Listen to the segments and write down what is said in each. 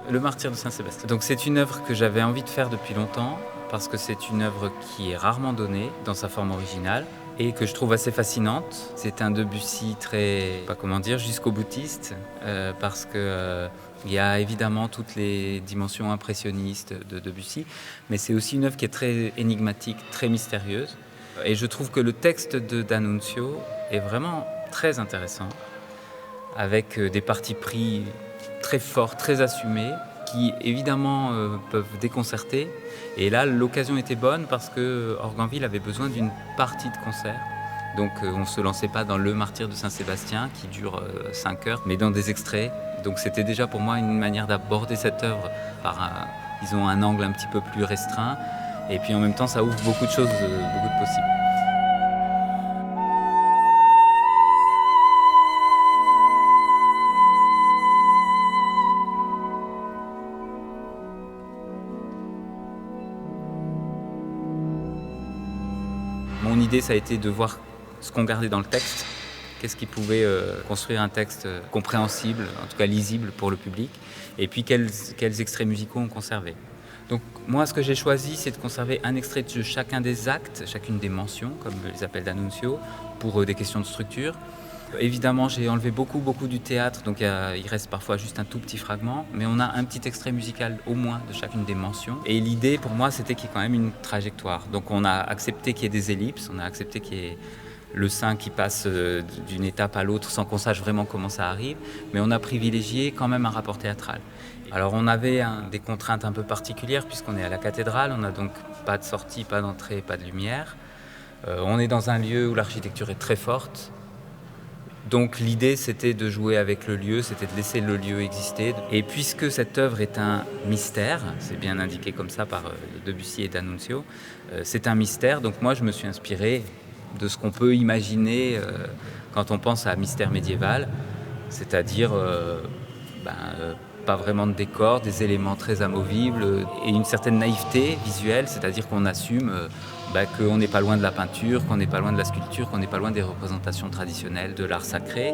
Le Martyre de Saint-Sébastien. Donc c'est une œuvre que j'avais envie de faire depuis longtemps, parce que c'est une œuvre qui est rarement donnée dans sa forme originale et que je trouve assez fascinante. C'est un Debussy très, pas comment dire, jusqu'au boutiste, parce que il y a évidemment toutes les dimensions impressionnistes de Debussy, mais c'est aussi une œuvre qui est très énigmatique, très mystérieuse. Et je trouve que le texte de D'Annunzio est vraiment très intéressant, avec des partis pris très forts, très assumés, qui évidemment peuvent déconcerter. Et là, l'occasion était bonne parce que Organville avait besoin d'une partie de concert. Donc on ne se lançait pas dans le Martyre de Saint-Sébastien qui dure 5 heures, mais dans des extraits. Donc c'était déjà pour moi une manière d'aborder cette œuvre par disons, un angle un petit peu plus restreint. Et puis en même temps, ça ouvre beaucoup de choses, beaucoup de possibles. Mon idée, ça a été de voir ce qu'on gardait dans le texte, qu'est-ce qui pouvait construire un texte compréhensible, en tout cas lisible pour le public, et puis quels extraits musicaux on conservait. Donc moi, ce que j'ai choisi, c'est de conserver un extrait de chacun des actes, chacune des mentions, comme les appelle D'Annunzio, pour des questions de structure. Évidemment, j'ai enlevé beaucoup du théâtre, donc il reste parfois juste un tout petit fragment, mais on a un petit extrait musical au moins de chacune des mentions. Et l'idée pour moi, c'était qu'il y ait quand même une trajectoire. Donc on a accepté qu'il y ait des ellipses, on a accepté qu'il y ait le sein qui passe d'une étape à l'autre sans qu'on sache vraiment comment ça arrive, mais on a privilégié quand même un rapport théâtral. Alors on avait des contraintes un peu particulières puisqu'on est à la cathédrale, on n'a donc pas de sortie, pas d'entrée, pas de lumière. On est dans un lieu où l'architecture est très forte. Donc l'idée, c'était de jouer avec le lieu, c'était de laisser le lieu exister. Et puisque cette œuvre est un mystère, c'est bien indiqué comme ça par Debussy et D'Annunzio, c'est un mystère, donc moi je me suis inspiré de ce qu'on peut imaginer quand on pense à mystère médiéval, c'est-à-dire pas vraiment de décor, des éléments très amovibles et une certaine naïveté visuelle, c'est-à-dire qu'on assume qu'on n'est pas loin de la peinture, qu'on n'est pas loin de la sculpture, qu'on n'est pas loin des représentations traditionnelles de l'art sacré.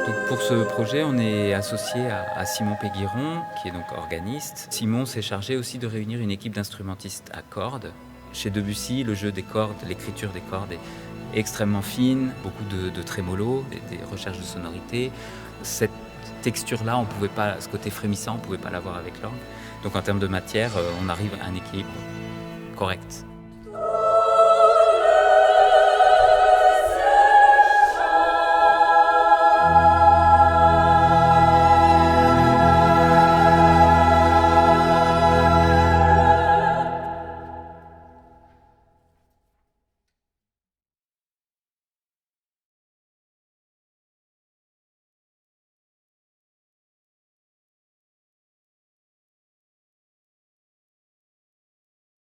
Donc pour ce projet, on est associé à Simon Péguiron, qui est donc organiste. Simon s'est chargé aussi de réunir une équipe d'instrumentistes à cordes. Chez Debussy, le jeu des cordes, l'écriture des cordes est extrêmement fine, beaucoup de trémolo, des recherches de sonorité. Cette texture-là, ce côté frémissant, on ne pouvait pas l'avoir avec l'orgue. Donc en termes de matière, on arrive à un équilibre correct.